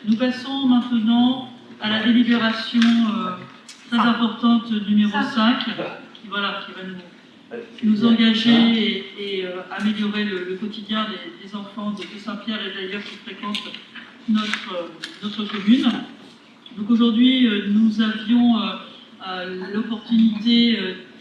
Nous passons maintenant à la délibération très importante numéro 5, qui va nous engager et améliorer le quotidien des enfants de Saint-Pierre et d'ailleurs qui fréquentent notre commune. Donc aujourd'hui, nous avions l'opportunité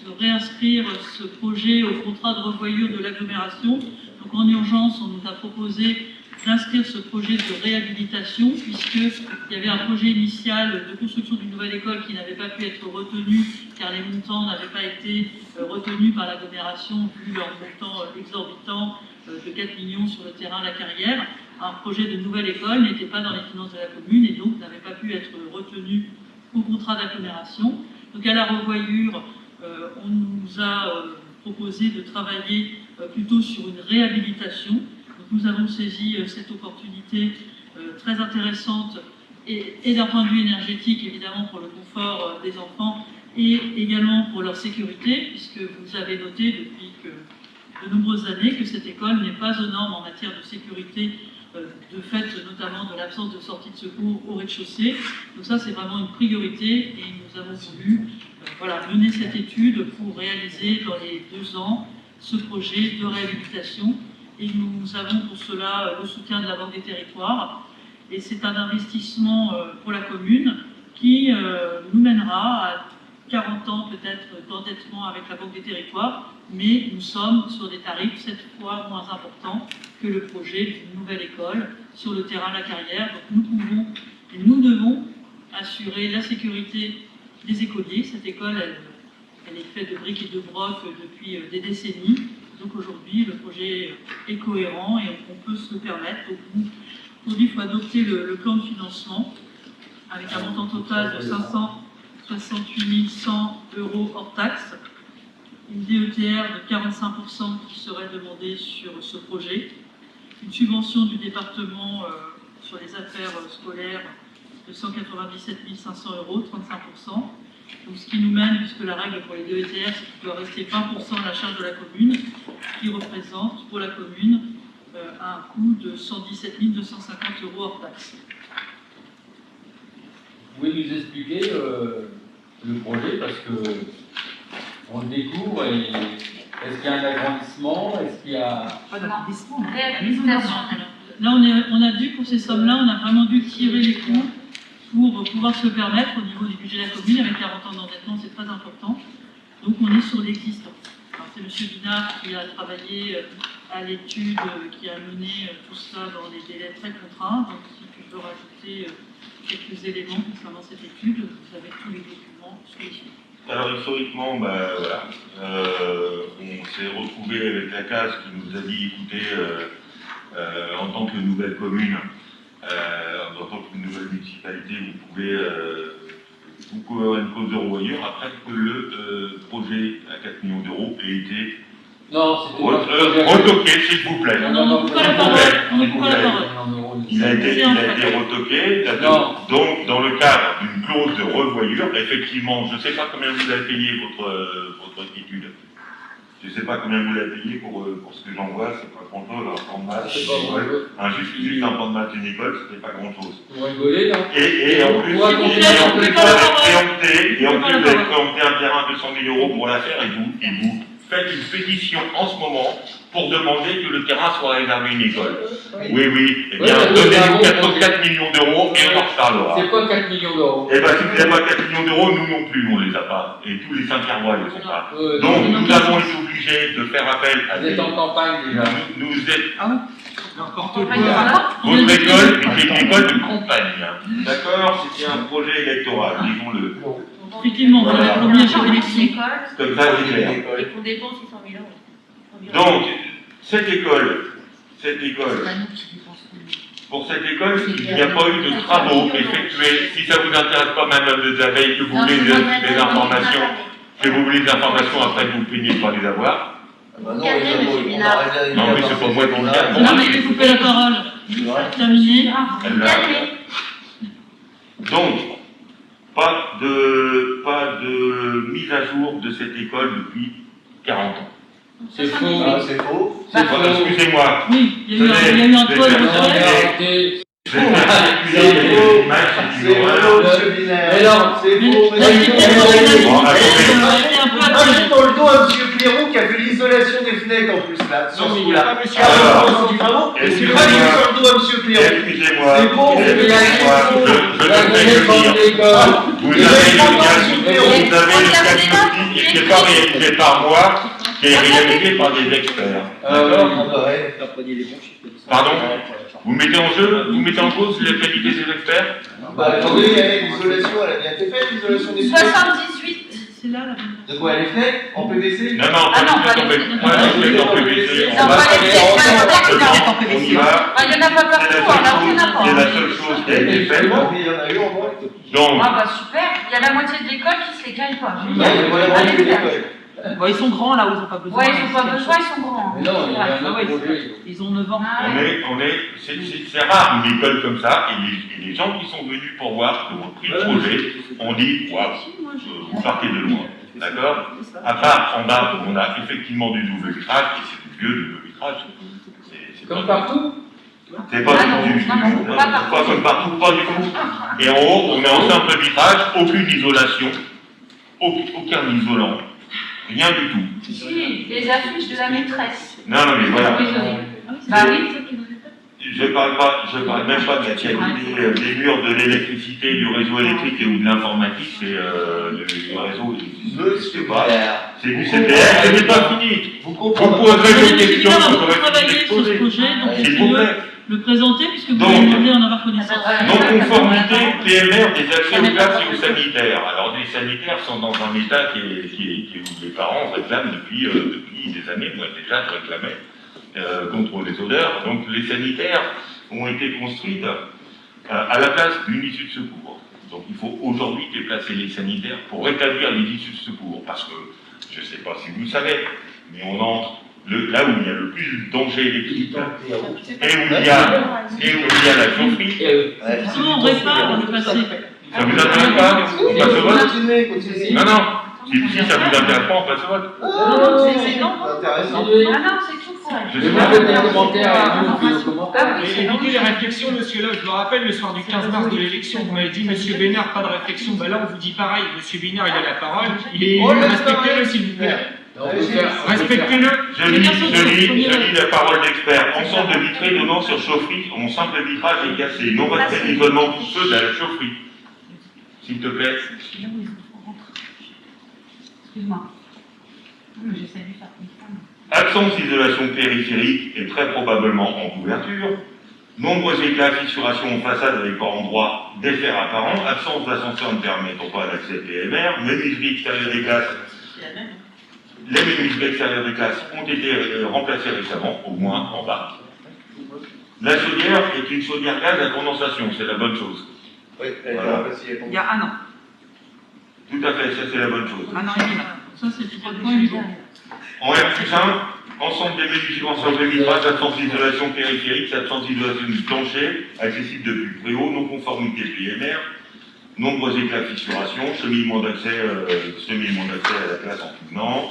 de réinscrire ce projet au contrat de revoyure de l'agglomération. Donc en urgence, on nous a proposé d'inscrire ce projet de réhabilitation, puisqu'il y avait un projet initial de construction d'une nouvelle école qui n'avait pas pu être retenu, car les montants n'avaient pas été retenus par l'agglomération, vu leur montant exorbitant de 4 millions sur le terrain La Carrière. Un projet de nouvelle école n'était pas dans les finances de la commune et donc n'avait pas pu être retenu au contrat d'agglomération. Donc à la revoyure, on nous a proposé de travailler plutôt sur une réhabilitation. Donc nous avons saisi cette opportunité très intéressante et d'un point de vue énergétique, évidemment, pour le confort des enfants et également pour leur sécurité, puisque vous avez noté depuis de nombreuses années que cette école n'est pas aux normes en matière de sécurité, de fait notamment de l'absence de sortie de secours au rez-de-chaussée. Donc ça, c'est vraiment une priorité et nous avons voulu mener cette étude pour réaliser dans les 2 ans ce projet de réhabilitation. Et nous avons pour cela le soutien de la Banque des Territoires. Et c'est un investissement pour la commune qui nous mènera à 40 ans peut-être d'endettement avec la Banque des Territoires, mais nous sommes sur des tarifs 7 fois moins importants que le projet d'une nouvelle école sur le terrain La Carrière. Donc nous pouvons et nous devons assurer la sécurité des écoliers. Cette école, elle est faite de briques et de broc depuis des décennies. Donc aujourd'hui, le projet est cohérent et on peut se le permettre. Donc aujourd'hui, il faut adopter le plan de financement avec un montant total de 568 100 € hors taxe, une DETR de 45% qui serait demandée sur ce projet, une subvention du département sur les affaires scolaires de 197 500 €, 35%. Donc, ce qui nous mène, puisque la règle pour les DETR, c'est qu'il doit rester 20% à la charge de la commune, ce qui représente pour la commune un coût de 117 250 € hors taxe. Vous pouvez nous expliquer le projet, parce que on le découvre, et est-ce qu'il y a un agrandissement? Est-ce qu'il y a... Pas d'agrandissement. Réhabilitation. Là, on a dû, pour ces sommes-là, on a vraiment dû tirer les coûts pour pouvoir se permettre au niveau du budget de la commune, avec 40 ans d'endettement, c'est très important. Donc on est sur l'existant. C'est M. Binard qui a travaillé à l'étude, qui a mené tout ça dans des délais très contraints. Donc si je veux rajouter quelques éléments concernant cette étude, vous avez tous les documents sous les yeux. Alors historiquement, on s'est retrouvé avec la CAS qui nous a dit, écoutez, en tant que nouvelle commune, en tant que nouvelle municipalité, vous pouvez avoir une clause de revoyure après que le projet à 4 millions d'euros ait été retoqué, s'il vous plaît. Non, pourquoi la parole? Il a été retoqué. Donc, dans le cadre d'une clause de revoyure, effectivement, je ne sais pas combien vous avez payé votre étude. Je ne sais pas combien vous l'avez payé pour ce que j'en vois, c'est pas grand-chose, un plan de maths, juste un plan de maths d'une école, c'était pas grand-chose. Vous rigolez, là? Et en plus, vous avez préempté un terrain de 100 000 € pour la faire, et vous faites une pétition en ce moment pour demander que le terrain soit réservé à une école. Oui. Eh bien, donnez-nous 4 millions d'euros et on en reparlera. C'est quoi 4 millions d'euros? Eh bien, si vous n'avez pas 4 millions d'euros, nous non plus, on ne les a pas. Et tous les Saint-Pierrois ne les ont pas. Donc, nous avons été obligés de faire appel à Vous êtes en campagne déjà. Vous êtes... N'importe Votre école était une école de campagne. D'accord? C'était un projet électoral, disons-le. Effectivement, on a promis à chaque élection. Comme ça, c'est clair. Et qu'on dépense 600 000 €. Donc, cette école, pour cette école, il n'y a pas eu de travaux effectués. Si ça ne vous intéresse pas, Madame de Zaveille, que vous voulez des informations, après vous plaignez de ne pas les avoir. Non, mais c'est pas moi qui le cadre. Non, mais je vais couper la parole. Terminé. Donc, pas de mise à jour de cette école depuis 40 ans. C'est faux. C'est faux. Excusez-moi. Oui, il y a eu un toit de retrait. Je vais faire circuler du Rhin. monsieur Binaire. Mais non, c'est Mais faux. la vitesse Bon, de attendez. la vitesse est un peu Imagine absurde. dans le dos à monsieur Clérou qui a fait l'isolation des fenêtres en plus là, sur Non, mais ce il n'y a coup-là. pas monsieur Alors, du travaux. excusez-moi. Imagine sur le dos à monsieur Clérou. Excusez-moi, C'est bon, excusez-moi, c'est bien. je la ne fais que grande dire. école. Vous avez le diagnostic qui n'est pas réalisé par moi, qui est réalisé par des experts. D'accord? Pardon? Vous mettez en cause la qualité des experts? Bah attendez, l'isolation, elle a bien été faite, l'isolation des fenêtres. 78. C'est là la De quoi, les fenêtres en PVC? Non, non, Ah non, pas pas les les fenêtres en PVC. Non, pas les fenêtres, On y va. il n'y en a pas partout, alors il n'y en a C'est pas. la seule chose qui a été faite. Il y en a eu en vrai. Donc, Ah bah super, il y a la moitié de l'école qui se les gagne pas. Ouais, mais voilà, Allez, moitié de faire. l'école. Bon, ils sont grands là où ils n'ont pas besoin. Ouais, ils n'ont pas besoin, ils sont grands. Mais non, il y a un Ah ouais, autre projet. ils ont 9 ans. Ah ouais. c'est rare une école comme ça, et les gens qui sont venus pour voir, qui ont pris le projet, ont dit, waouh, vous partez de loin. D'accord? À part en bas, on a effectivement du double vitrage, et c'est du vieux double vitrage. C'est Comme pas- partout. C'est pas Ah non, du tout. non, pas partout. Pas comme partout, pas du tout. Et en haut, on est en simple vitrage, aucune isolation, aucun isolant, rien du tout. Si, les affiches de la maîtresse. Non, non, mais voilà. Bah oui. Je parle même pas de la qualité des murs, de l'électricité, du réseau électrique ou de l'informatique, c'est le réseau. Monsieur pas. Binaire. C'est du CPR, ce n'est pas fini. Vous Vous comprenez poserez des Monsieur questions, Binaire a vous beaucoup aurez travaillé sur ce exposé. projet, donc S'il est-ce vous que plaît. le présenter puisque vous Donc, avez demandé à en avoir connaissance. Non-conformité PMR des accès aux classes et aux sanitaires. Alors, les sanitaires sont dans un état où les parents réclament depuis des années. Moi, déjà, je réclamais contre les odeurs. Donc, les sanitaires ont été construites à la place d'une issue de secours. Donc, il faut aujourd'hui déplacer les sanitaires pour rétablir les issues de secours. Parce que, je ne sais pas si vous le savez, mais on entre là où il y a le plus de danger électrique et où il y a la chaufferie. Souvent on répare le passé. Ça vous intéresse pas? On passe au vote? Continuez. Non, non. Si ça vous intéresse pas, on passe au vote. Non, c'est non. Intéressant. Ah non, c'est tout ça. Je Je sais vais pas. mettre des commentaires et vous faites nos commentaires. Ah oui, c'est Évitez les réflexions, monsieur là. Je me rappelle le soir du 15 mars de l'élection, vous m'avez dit, monsieur Bénard, pas de réflexion. Ben là, on vous dit pareil, monsieur Bénard, il a la parole. Il est élu, respectez-le, s'il vous plaît. Respectez-le. Je lis la parole d'expert. Ensemble de vitrées donnant sur chaufferie, mon simple vitrage est cassé. Non respect d'isolement pour ceux de la chaufferie. S'il te plaît. Excuse-moi. Non, mais j'essaie de faire comprendre. Absence d'isolation périphérique et très probablement en couverture. Nombreux éclats, fissurations en façade avec par endroits d'effets apparents. Absence d'ascenseur ne permettant pas l'accès PMR. Menuiserie extérieure des classes. Les menuiseries extérieures des classes ont été remplacées récemment, au moins en bas. La chaudière est une chaudière gaz à condensation, c'est la bonne chose. Oui, Voilà. Il y a un an. Tout à fait, ça c'est la bonne chose. Un an et demi. Ça c'est le point du bon. En R+1, ensemble des menuiseries, ensemble des vitrages, absence d'isolation périphérique, absence d'isolation du plancher, accessible depuis très haut, non-conformité PMR, nombreux éclats de fissuration, cheminement d'accès à la classe en tout venant.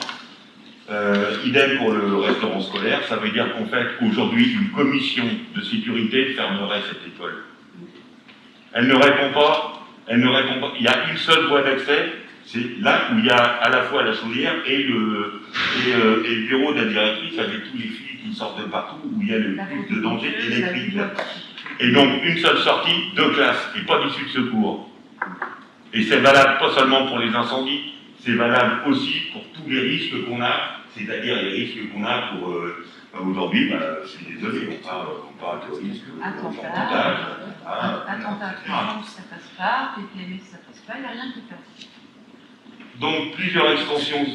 Idem pour le restaurant scolaire, ça veut dire qu'en fait, aujourd'hui, une commission de sécurité fermerait cette école. Elle ne répond pas, il y a une seule voie d'accès, c'est là où il y a à la fois la chaudière et le bureau de la directrice avec tous les fils qui sortent de partout, où il y a le plus de danger électrique. Et donc, une seule sortie, deux classes, et pas d'issue de secours. Et c'est valable pas seulement pour les incendies, c'est valable aussi pour tous les risques qu'on a, c'est-à-dire les risques qu'on a pour aujourd'hui, je suis désolé, on parle de risque Attentat, ça passe pas, PPMS, ça passe pas, il n'y a rien qui passe. Donc plusieurs extensions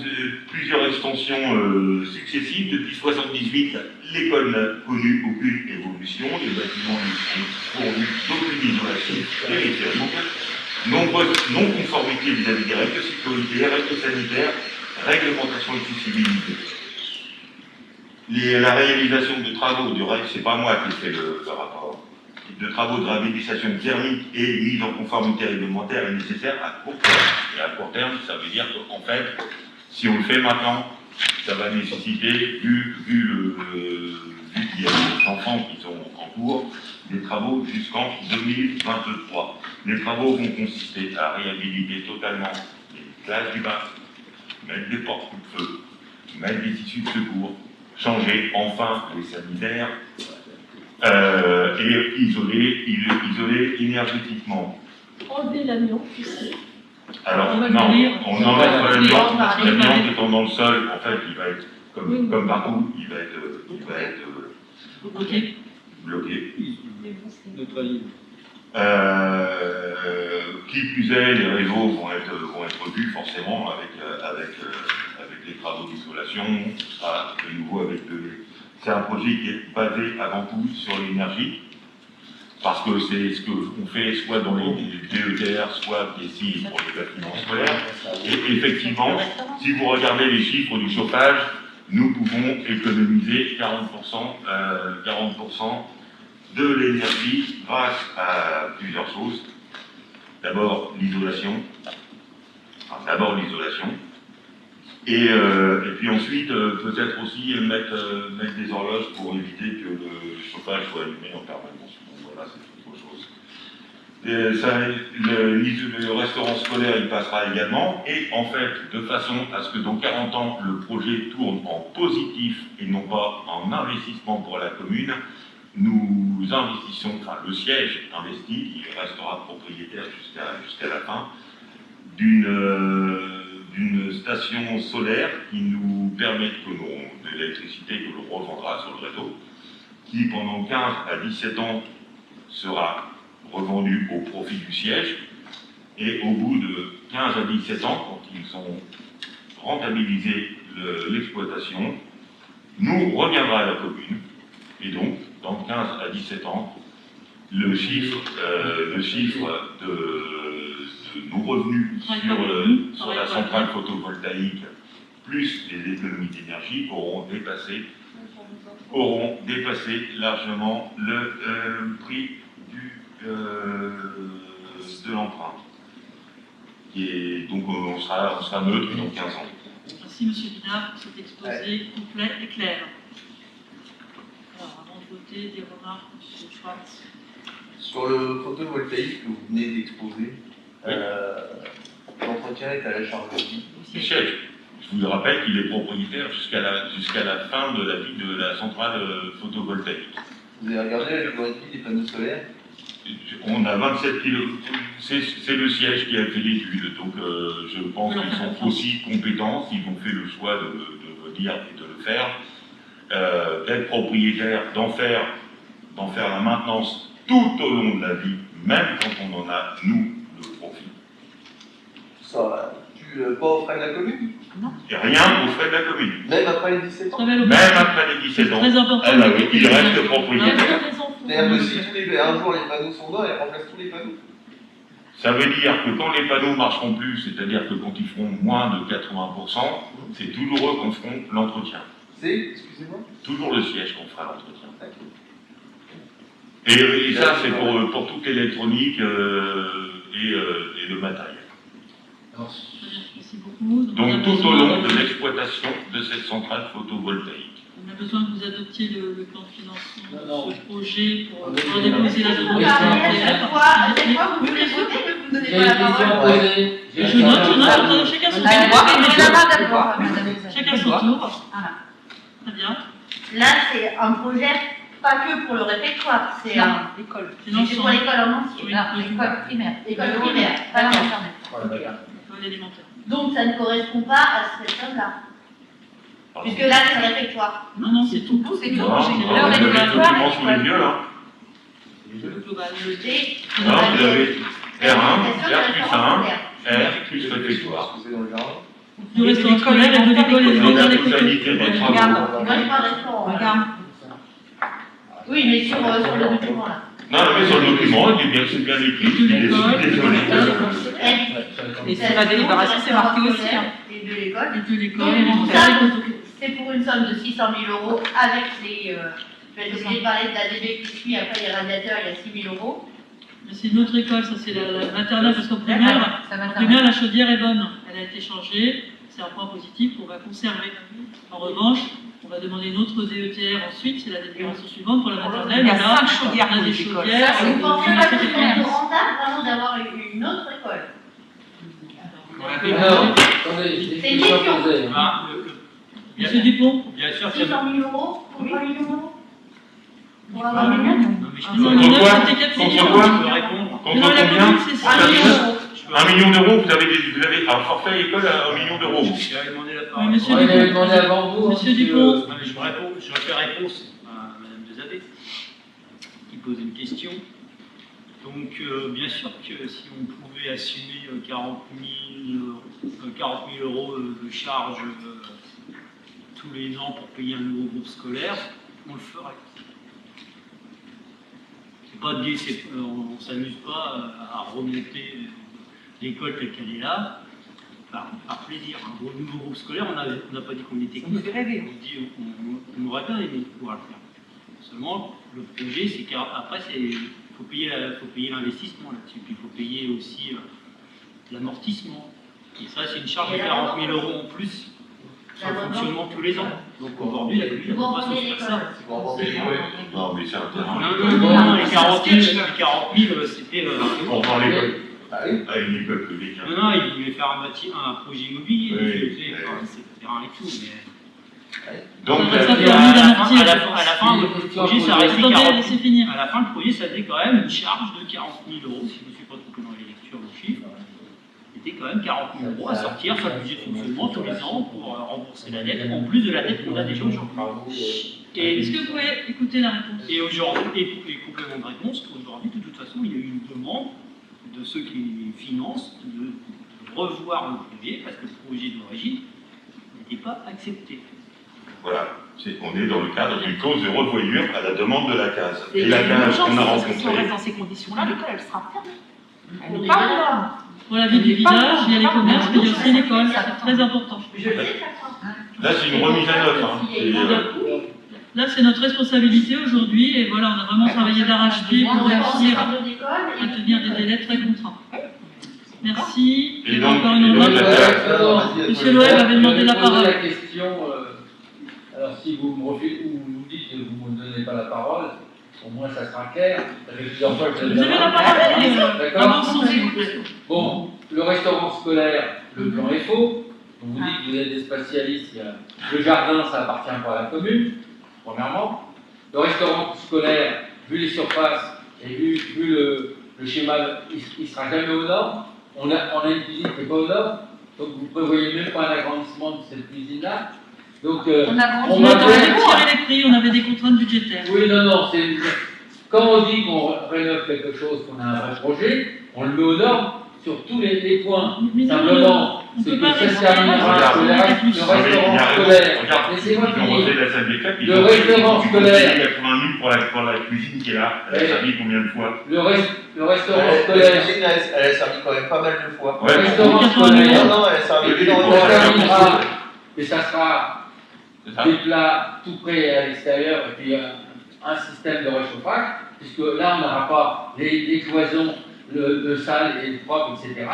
successives. Depuis 1978, l'école n'a connu aucune évolution, les bâtiments ne sont pourvus d'aucune isolation périphérique. Nombreuses non-conformités vis-à-vis des règles de sécurité, règles sanitaires, réglementation d'accessibilité. La réalisation de travaux du REC, c'est pas moi qui fais le rapport, de travaux de réhabilitation thermique et mise en conformité réglementaire est nécessaire à court terme. Et à court terme, ça veut dire qu'en fait, si on le fait maintenant, ça va nécessiter, vu qu'il y a des enfants qui sont en cours, des travaux jusqu'en 2023. Les travaux vont consister à réhabiliter totalement les classes du bas, mettre des portes de feu, mettre des issues de secours, changer enfin les sanitaires et isoler énergétiquement. Enlever l'amiante ici. Alors, On va non, venir. on enlève l'amiante, parce que Oui, l'amiante oui. étant dans le sol, en fait, il va être, comme partout, il va être Ok. bloqué. Neutralisé. Qui plus est, les réseaux vont être vus forcément avec les travaux d'isolation. Ce sera de nouveau avec c'est un projet qui est basé avant tout sur l'énergie, parce que c'est ce qu'on fait soit dans les DETR, soit ici pour les bâtiments scolaires. Et effectivement, si vous regardez les chiffres du chauffage, nous pouvons économiser 40% de l'énergie grâce à plusieurs choses. D'abord l'isolation. Et puis ensuite, peut-être aussi mettre des horloges pour éviter que le chauffage soit allumé en permanence. Donc voilà, c'est autre chose. Le restaurant scolaire, il passera également. Et en fait, de façon à ce que dans 40 ans, le projet tourne en positif et non pas en investissement pour la commune, nous investissons, enfin le siège investi, il restera propriétaire jusqu'à la fin, d'une station solaire qui nous permet de l'électricité que l'on revendra sur le réseau, qui pendant 15 à 17 ans sera revendue au profit du siège, et au bout de 15 à 17 ans, quand ils ont rentabilisé l'exploitation, nous reviendra à la commune, et donc dans 15 à 17 ans, le chiffre de nos revenus sur la centrale photovoltaïque, plus les économies d'énergie, auront dépassé largement le prix de l'emprunt. Donc on sera neutre dans 15 ans. Merci M. Binard pour cet exposé complet et clair. Alors, avant de voter, des remarques, M. Schwartz. Sur le photovoltaïque que vous venez d'exposer, l'entretien est à la charge de qui? Du siège. Je vous rappelle qu'il est propriétaire jusqu'à la fin de la vie de la centrale photovoltaïque. Vous avez regardé la durée de vie des panneaux solaires? On a 27 kilos. C'est le siège qui a fait l'étude, donc je pense qu'ils sont aussi compétents, s'ils ont fait le choix de le dire et de le faire, d'être propriétaire, d'en faire la maintenance tout au long de la vie, même quand on en a, nous, le profit. Ça, pas aux frais de la commune? Et rien aux frais de la commune. Même après les 17 ans? Même après les 17 ans. Très important. Ah bah oui, il reste propriétaire. C'est-à-dire que si un jour les panneaux sont morts, ils remplacent tous les panneaux? Ça veut dire que quand les panneaux ne marcheront plus, c'est-à-dire que quand ils feront moins de 80%, c'est toujours eux qu'on fera l'entretien. Excusez-moi? Toujours le siège qu'on fera l'entretien. Et ça, c'est pour toute l'électronique et le matériel. Merci beaucoup. Donc tout au long de l'exploitation de cette centrale photovoltaïque. On a besoin que vous adoptiez le plan de financement Non, de ce projet pour On déposer la Vous demande. parlez à chaque fois, vous voulez voter, mais vous ne donnez J'ai pas la une question à parole. poser. Je note, chacun son tour. Chacun son tour. Voilà. Très bien. Là, c'est un projet pas que pour le réfectoire, c'est L'école. C'est pour l'ensemble. l'école en entier. Oui, L'école primaire. L'école primaire, pas maternelle. L'école élémentaire. Donc, ça ne correspond pas à cette somme-là. Puisque là, c'est le réfectoire. Non, c'est tout. C'est Non, tout. non, J'ai vous l'heure avez le d'électoire. document sous les yeux, là. Le global. Le D. Non, vous avez R1, R plus 1, secondaire. R plus réfectoire. Exposé dans le jardin? Du restaurant scolaire et de l'école Dans élémentaire la des côtés. totalité des travaux. Moi, je parle restaurant. Regarde. Oui, mais sur le document, là. Non, mais sur le document, c'est bien écrit. Et de l'école. Désolé. Et sur la délibération, c'est marqué aussi. Hein. Et de l'école. Et de l'école Donc, élémentaire ça, des côtés. c'est pour une somme de 600 000 € avec les. Je vais être obligée de parler de la DB qui suit, après les radiateurs, il y a 6 000 €. Mais c'est une autre école, ça c'est la maternelle, parce qu'en primaire, Ça en m'intéresse. primaire, la chaudière est bonne. Elle a été changée. c'est un point positif qu'on va conserver. En revanche, on va demander une autre DETR ensuite, c'est la délibération suivante pour la maternelle. Il y a Et là, 5 chaudières on a pour des les écoles. chaudières. Ça, vous pensez on pas a que fait c'est des rentable vraiment d'avoir une autre école? Non, attendez, j'ai une C'est une question question. posée. Ah, Monsieur Dupont, bien sûr qu'il y a... 600 000 euros pour 3 millions d'euros? Pour avoir Non, des notes? mais je peux non, répondre. le Contre quoi? neuf, c'était 4 Contre millions. quoi? Je peux répondre. Non, Contre la combien? commune, c'est 6 millions. 1 million d'euros, vous avez un forfait école à 1 million d'euros. J'avais demandé la Oui, parole. monsieur Ouais, il avait Dupont. demandé avant vous. Monsieur Dupont. Non, mais je refais réponse à Madame Desavé, qui pose une question. Donc, bien sûr que si on pouvait assumer 40 000 euros de charges tous les ans pour payer un nouveau groupe scolaire, on le ferait. C'est pas on ne s'amuse pas à remonter l'école telle qu'elle est là, par plaisir. Un nouveau groupe scolaire, on n'a pas dit qu'on était Ça nous fait rêver. on dit on aurait bien aimé pouvoir le faire. Seulement, le projet, c'est qu'après, il faut payer l'investissement là-dessus. Puis il faut payer aussi l'amortissement. Et ça, c'est une charge de 40 000 euros en plus sur le fonctionnement tous les ans. Donc aujourd'hui, la commune ne peut Vous pas se revendez faire ça. l'école. Ils vont inventer l'école. Non, mais c'est intéressant. Non, les 40 000, c'était... Pour voir l'école. Ah oui. À une école publique. Hein. Non, il voulait faire un projet immobilier, Oui, c'est terrain et tout, mais... Donc, Ça À permet la d'amortir. fin, le projet, ça restait Attendez, 40 laissez finir. À la fin, le projet, ça faisait quand même une charge de 40 000 euros, si je ne me suis pas trompé dans les lectures de chiffres. C'était quand même 40 000 euros à sortir sur le budget de fonctionnement tous les ans pour rembourser la dette, en plus de la dette qu'on a déjà aujourd'hui. Est-ce que vous pouvez écouter la réponse? Et aujourd'hui, et complément de réponse, aujourd'hui, de toute façon, il y a eu une demande de ceux qui financent de revoir le projet, parce que le projet d'origine n'était pas accepté. voilà, on est dans le cadre d'une clause de revoyure à la demande de la case. Et Et la case qu'on a parce que si on reste rencontrée. dans ces conditions-là, l'école, elle sera fermée. Elle n'est pas en norme. Pour la vie du village, il y a les commerces, mais il y a aussi l'école, c'est très important. Je le sais, ça. Là, c'est une remise à neuf. Hein. Là, c'est notre responsabilité aujourd'hui, et voilà, on a vraiment travaillé d'arrache-pied pour réussir à tenir des délais très contraints. Merci. Et Il y a donc, encore une autre. Monsieur Loeb avait demandé la parole. la question, alors si vous me refusez, ou vous dites que vous ne me donnez pas la parole, au moins ça sera clair. Ça fait plusieurs fois que je Vous avez la parole, D'accord. avançons s'il vous plaît. Bon, le restaurant scolaire, le plan est faux. Vous dites que vous êtes des spécialistes. Le jardin, ça appartient pas à la commune, premièrement. Le restaurant scolaire, vu les surfaces et vu le schéma, il ne sera jamais aux normes. On a une cuisine qui n'est pas aux normes, donc vous ne prévoyez même pas un agrandissement de cette cuisine-là. Donc, On a grandi. On va avait faire- tiré les prix, on avait des contraintes budgétaires. Oui, non, c'est. Quand on dit qu'on rénove quelque chose, qu'on a un vrai projet, on le met aux normes sur tous les points. Mais non, Simplement, on c'est peut que pas ça rester terminera Regarde, que le restaurant scolaire. Regarde, Laissez-moi ils ont finir. refait la salle des fêtes. Le restaurant scolaire. 80 000 pour la cuisine qui est là. Elle a Ouais. servi combien de fois? Le restaurant La scolaire. cuisine, elle a servi quand même pas mal de fois. Ouais, Le restaurant Non, scolaire. non, elle a servi Oui, énormément. Ça ouais. terminera. Et ça sera c'est ça? des plats tout prêts à l'extérieur et puis un système de réchauffage, puisque là on n'aura pas les cloisons, le sale et le propre, etc.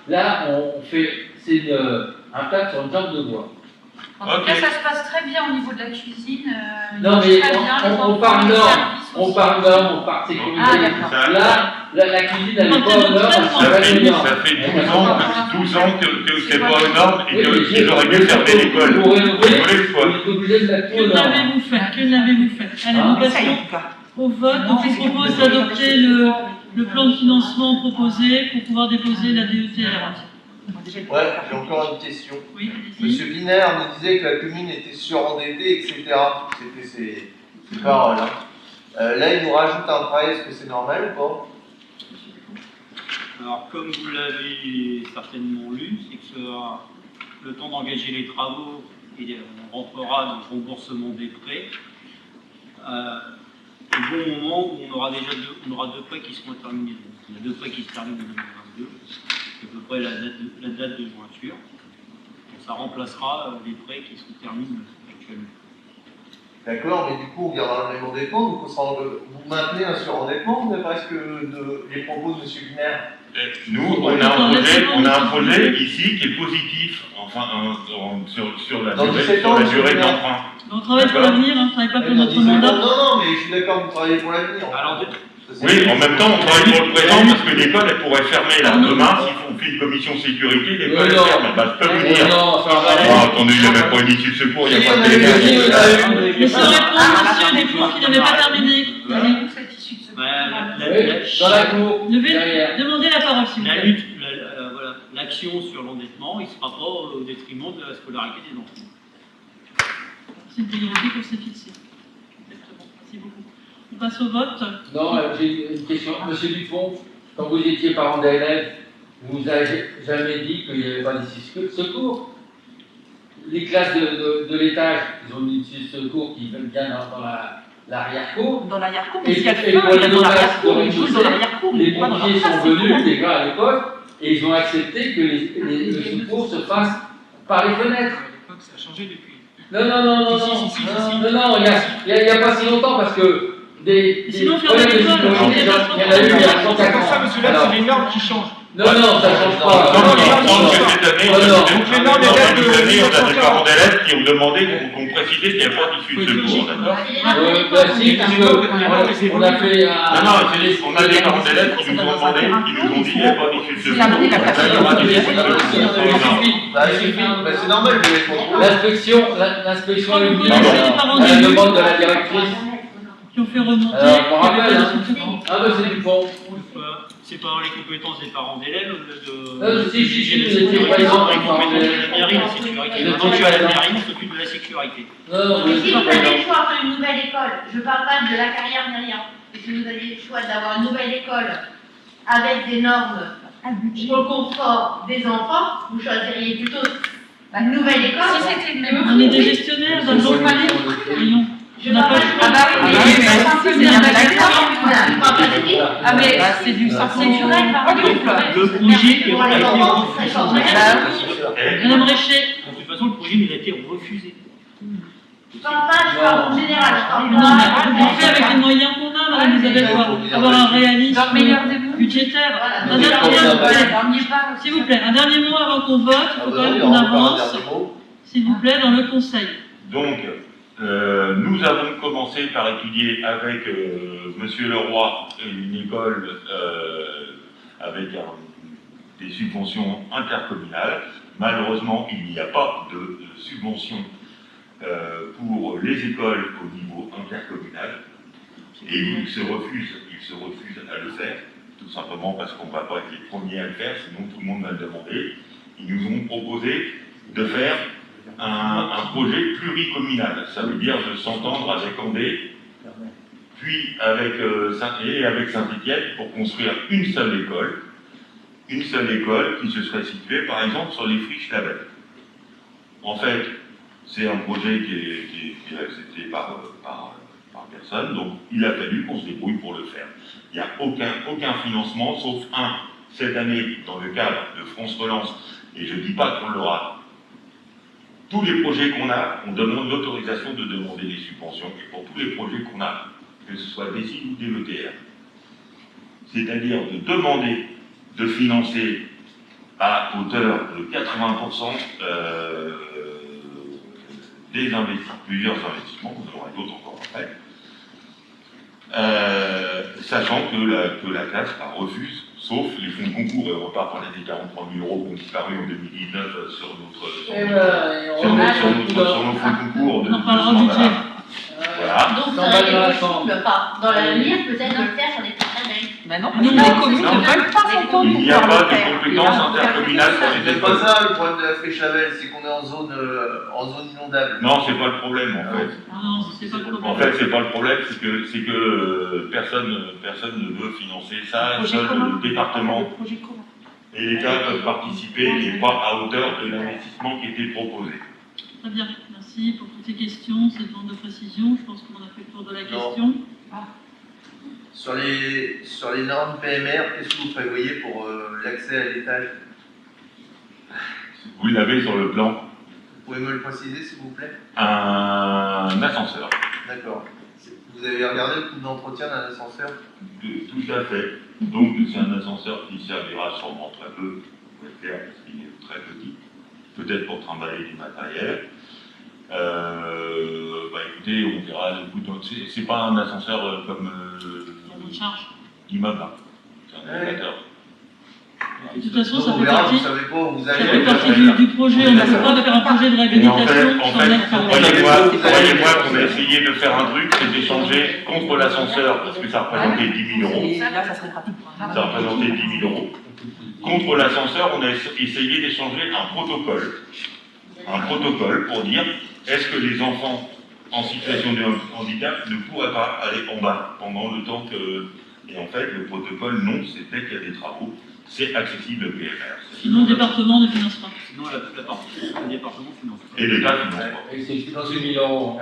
Là on fait, un plat sur une jambe de bois. En tout cas, ça se passe très bien au niveau de la cuisine. Non mais très bien, les on enfants, parle les normes, services on aussi. parle normes, on parle sécurité. Ah, d'accord. Ça, Là, la cuisine elle n'est pas aux normes, elle ça sera fait, jamais aux normes. ça fait 12 ans que c'est pas aux normes et Oui, qu'ils auraient mieux fermé l'école. Pour Vous rénover, voulez que on est obligé de la Que aux normes. l'avez-vous fait? Que l'avez-vous fait? Allez, Ah, nous On essaye, passons en tout cas. au vote. Donc, je vous propose d'adopter le plan de financement proposé pour pouvoir déposer la DETR. Ouais, j'ai encore une question. Oui, allez-y. Monsieur Binaire nous disait que la commune était surendettée, etc. C'était ses paroles. Hein. Là, il nous rajoute un prêt, est-ce que c'est normal ou pas? Alors, comme vous l'avez certainement lu, c'est que le temps d'engager les travaux, et on rentrera dans le remboursement des prêts, au bon moment où on aura déjà deux prêts qui seront terminés. Donc, il y a deux prêts qui se terminent en 2022, c'est à peu près la date de jointure. Donc, ça remplacera les prêts qui se terminent actuellement. D'accord, mais du coup, on gardera le même endettement, donc vous maintenez un surendettement, d'après ce que les propos de M. Wiener. Nous, on a un projet ici qui est positif, enfin, sur la Dans durée, 17 sur ans, la monsieur durée de Wiener. l'emprunt. On travaille pour D'accord. l'avenir, on ne travaille pas pour Dans notre 17 ans, mandat. non, mais je suis d'accord, vous travaillez pour l'avenir. Alors, Oui, en même temps, on travaille pour le présent parce que l'école, elle pourrait fermer là. Demain, s'ils font une commission sécurité, l'école, elle ferme. Bah, je peux vous dire. Non, enfin, Oh, attendez, il n'y a même pas une issue de secours, il n'y a pas de Laissez répondre monsieur Dufour qui n'avait pas terminé. Allez. Cette issue de ce dans la cour, Levez, derrière. demandez la parole s'il vous la plaît. lutte, voilà, l'action sur l'endettement, il ne sera pas au détriment de la scolarité des enfants. C'est une priorité qu'on s'est fixée. Exactement. Merci beaucoup. On passe au vote. Non, j'ai une question. Monsieur Dupont, quand vous étiez parent d'élèves, vous n'avez jamais dit qu'il n'y avait pas d'issue de secours. Les classes de l'étage, ils ont une issue de secours qui vient dans l'arrière-cour. Dans l'arrière-cour, Et mais s'il y a pour quelqu'un, il est les dans classes l'arrière-cour, de il joue dans l'arrière-cour, les il est pas dans la pompiers classe, sont c'est venus, tout. les gars à l'époque, et ils ont accepté que le secours se fasse par les fenêtres. Ça a changé depuis. Non, il n'y a pas si longtemps parce que Sinon, faire problèmes de l'école, sécurité, on est il y en a pas eu il y a trop 104 ans. monsieur, là, c'est les normes qui changent. Non, ça ne change pas. Non, cette année, Non, non. cette année, on a des parents d'élèves qui ont demandé qu'on précisait qu'il n'y avait pas d'issue de secours, d'accord? Si, on a fait Non, on a des parents d'élèves qui nous ont demandé, qui nous ont dit qu'il n'y avait pas d'issue de secours. amené la Là, il y aura des issues de secours. Bah, c'est normal, vous avez compris. L'inspection est venue Vous connaissez les à parents la d'élèves demande de la directrice. qui ont fait remonter. Alors, je me rappelle, qu'il y avait hein. pas de secours. Ah, monsieur Dupont. C'est pas dans les compétences des parents d'élèves Si, de vous étiez présent les comme parent compétences de d'élèves. la mairie, la sécurité. Vous Maintenant, étiez tu as la présent. mairie, on s'occupe de la sécurité. Non, Mais si vous avez le choix entre une nouvelle école, je ne parle pas de la carrière ni rien, mais si vous aviez le choix d'avoir une nouvelle école avec des normes pour le confort des enfants, vous choisiriez plutôt une nouvelle école. Si c'était le même On est des gestionnaires d'un autre palais. Voyons. Je On n'a parle pas pas le de choix. Ah bah oui, mais c'est un peu C'est bien un d'accord. Voilà, je parle pas de qui. Ah mais c'est du naturel, par exemple. Le projet Pour a les été enfants, ça refusé. change rien. Bah oui. Madame Réchet. De toute façon, le projet il a été refusé. Je parle pas, je parle en général, je parle Non, mais pas. on fait avec les moyens qu'on a, Madame Isabelle, pour avoir un réalisme Dans le meilleur des mondes. budgétaire. Voilà. Un dernier On n'y est pas. s'il vous plaît, un dernier mot avant qu'on vote. Il Ah faut bah quand non, même il y qu'on aura encore un avance, dernier mot. s'il vous plaît, dans le conseil. Donc, nous avons commencé par étudier avec Monsieur Leroy une école avec des subventions intercommunales. Malheureusement, il n'y a pas de subvention pour les écoles au niveau intercommunal. Et il se refuse à le faire, tout simplement parce qu'on ne va pas être les premiers à le faire, sinon tout le monde va le demander. Ils nous ont proposé de faire un projet pluricommunal. Ça veut dire de s'entendre avec Andé, puis avec Saint-Étienne pour construire une seule école qui se serait située par exemple sur les friches Label. En fait, c'est un projet qui est accepté par personne, donc il a fallu qu'on se débrouille pour le faire. Il n'y a aucun financement, sauf cette année, dans le cadre de France Relance, et je ne dis pas qu'on l'aura. Tous les projets qu'on a, on demande l'autorisation de demander des subventions, et pour tous les projets qu'on a, que ce soit des CIL ou des ETR, c'est-à-dire de demander de financer à hauteur de 80% plusieurs investissements, vous en aurez d'autres encore après, sachant que la classe refuse, sauf les fonds de concours, et on repart parler des 43 000 € qui ont disparu en 2019 sur nos fonds de concours de On en parlera ce au budget. mandat. Voilà. Donc ça aurait été possible, enfin, dans l'avenir, peut-être de le faire sur des petites abeilles. Mais non, Non, les non, communes non. ne veulent pas s'entendre Il pour n'y a pouvoir pas le faire. de compétences intercommunales pour les C'est écoles. pas ça le problème de la friche Label, c'est qu'on est en zone inondable. Non, c'est pas le problème en fait. Non, c'est pas le En problème. fait, c'est pas le problème, c'est que personne ne veut financer ça, Projet seul commun. le département Le projet commun. et l'État peuvent participer, mais pas à hauteur de l'investissement qui était proposé. Très bien, merci pour toutes ces questions, ces demandes de précision. Je pense qu'on a fait le tour de la question. Sur les normes PMR, qu'est-ce que vous prévoyez pour l'accès à l'étage? Vous l'avez sur le plan, Vous pouvez me le préciser s'il vous plaît? un ascenseur. D'accord. Vous avez regardé le coût d'entretien d'un ascenseur? Tout à fait. Donc, c'est un ascenseur qui servira sûrement très peu, pour être clair, parce qu'il est très petit. Peut-être pour trimballer du matériel. Écoutez, on verra le coût. C'est pas un ascenseur comme l'immeuble, là. C'est un élévateur. De toute façon, ça on fait verra, partie, vous savez pas où vous ça allez. fait partie du projet. On n'a pas de faire un projet de Et en réhabilitation fait, sans mettre croyez-moi qu'on a essayé de faire un truc, c'est d'échanger contre l'ascenseur, parce que ça représentait 10 000 euros. Et là, ça serait pratique. Ça représentait 10 000 euros. Contre l'ascenseur, on a essayé d'échanger un protocole. Un protocole pour dire, est-ce que les enfants en situation de handicap ne pourraient pas aller en bas pendant le temps que... Et en fait, le protocole, non, c'était qu'il y a des travaux. C'est accessible au PMR. Sinon, le département ne finance pas. Sinon, le département finance. Et l'État finance pas. Et c'est financé 1000 euros.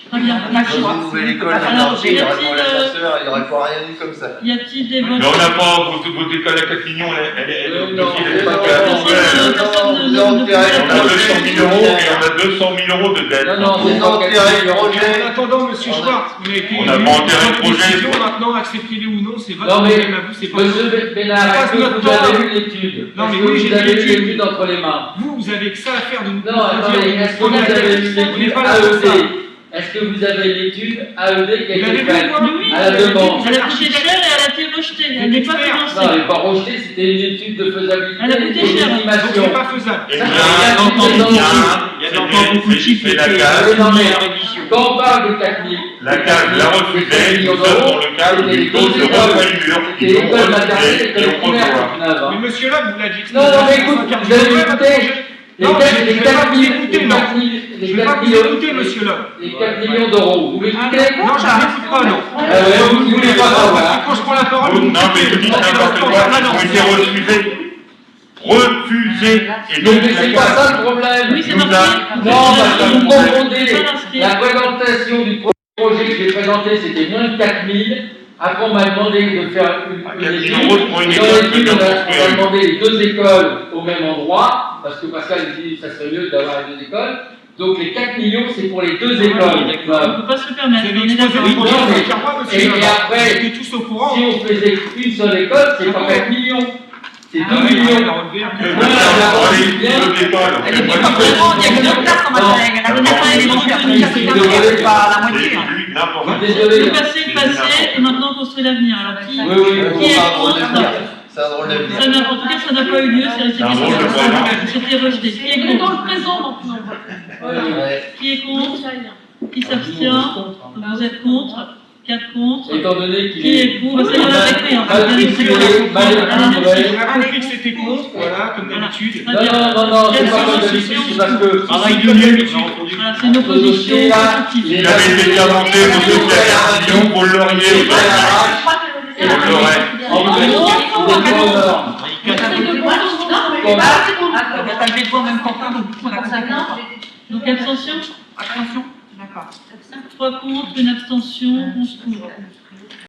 Très bien. Pas le Dans choix. une nouvelle école, Alors, il n'y aurait y pas a-t-il, l'ascenseur, il n'y aurait pas rien eu comme ça. Y a-t-il des votes? Mais on n'a pas, votre école à 4 millions, elle est Non, aussi, elle est non, pas non, claire. Personne ne On a 200 000 euros et on a 200 000 euros de dette. Non, non, Vous c'est pas enterrez le projet. En attendant, monsieur Schwartz, on a été On n'a pas enterré le projet. décision maintenant, acceptez-le ou non, c'est votre Non, mais, problème à vous, c'est pas Monsieur notre. Bénard, est-ce que vous avez eu l'étude? Non, mais Est-ce que oui, j'ai vous avez vu eu l'étude. l'étude entre les mains? Vous avez que ça à faire de nous Non, attendez, est-ce que vous avez eu l'étude AED? Est-ce que vous avez l'étude AED qui a été faite Oui, à la demande? elle a coûté cher et elle a été rejetée. Elle n'est pas Non, elle financée. n'est pas rejetée, c'était une étude de faisabilité Elle a coûté et cher. Donc d'estimation. c'est pas faisable. Eh Ça, bien, c'est encore dans beaucoup. le- Il y a encore beaucoup de chiffres qui c'est la étaient- CAF. Oui, non, mais quand on parle de 4000, La CAF l'a refusé, nous sommes dans le cadre d'une clause de revoyure. c'était Ils ont l'école maternelle et refusé et l'école on primaire, revoit. en Genève, hein. Mais monsieur là, vous l'avez dit. Non, non, mais écoute, vous avez écouté les Non, 4 je vais pas vous écouter, non. Je vais pas vous écouter, monsieur là. les 4 millions d'euros. Vous m'écoutez? Non, je ne l'écoute pas, non. Vous ne voulez pas savoir. Quand je prends la parole, vous me Non, mais vous dites n'importe quoi, ils ont été refusés. Refusés. Et donc, Mais c'est pas ça le problème. Oui, c'est Nous marqué. a- Non, parce que vous confondez. C'est pas inscrit. La présentation du projet que j'ai présenté, c'était moins de 4000. Après, on m'a demandé de faire une 4 étude. 000 euros pour une Dans école, l'étude, c'est on bien a construire. demandé les deux écoles au même endroit, parce que Pascal dit que ça serait mieux d'avoir les deux écoles. Donc les 4 millions, c'est pour les deux écoles. On ne peut pas se le Vous permettre. avez On est exposé d'accord. le projet non, mais- avec Carrois, monsieur et là. après- Vous étiez tous au courant. Si on faisait une seule école, c'est pas 4 millions. C'est 2 Ah ouais, millions. on a relevé un peu. Que deux écoles, Elle est pas vraiment, il y a que deux places en matériel. Elle a Non, deux matériel élémentaire, non, c'est pas la moitié. J'ai hein. lu n'importe quoi. Désolé. Le passé est passé et maintenant on construit l'avenir. Alors qui Oui, oui. qui est contre? C'est un drôle d'avenir. Ça n'a- En tout cas, ça n'a pas eu lieu. C'est resté C'est un drôle de question. prénom. C'était rejeté. Qui est On est dans contre? le présent maintenant. Ouais. Qui est contre? Qui s'abstient? Donc vous êtes contre. 4 contre. Étant donné qu'il Qui est est pour? Bah, ça y est, on a écrit, hein. mal fixé, mal équilibré. On a compris que c'était contre, voilà, comme d'habitude. Non, non, non, c'est pas comme d'habitude, c'est parce que Travail de nuit, on a entendu. Voilà, c'est une opposition constructive. Il avait été avancé, monsieur Pierre, vous l'auriez. Et On l'aurait. En plus, vous êtes pas aux normes. T'as levé le doigt même Quentin, donc du coup on a compris. Donc abstention? Attention. D'accord. 3 contre, une abstention, 11 pour.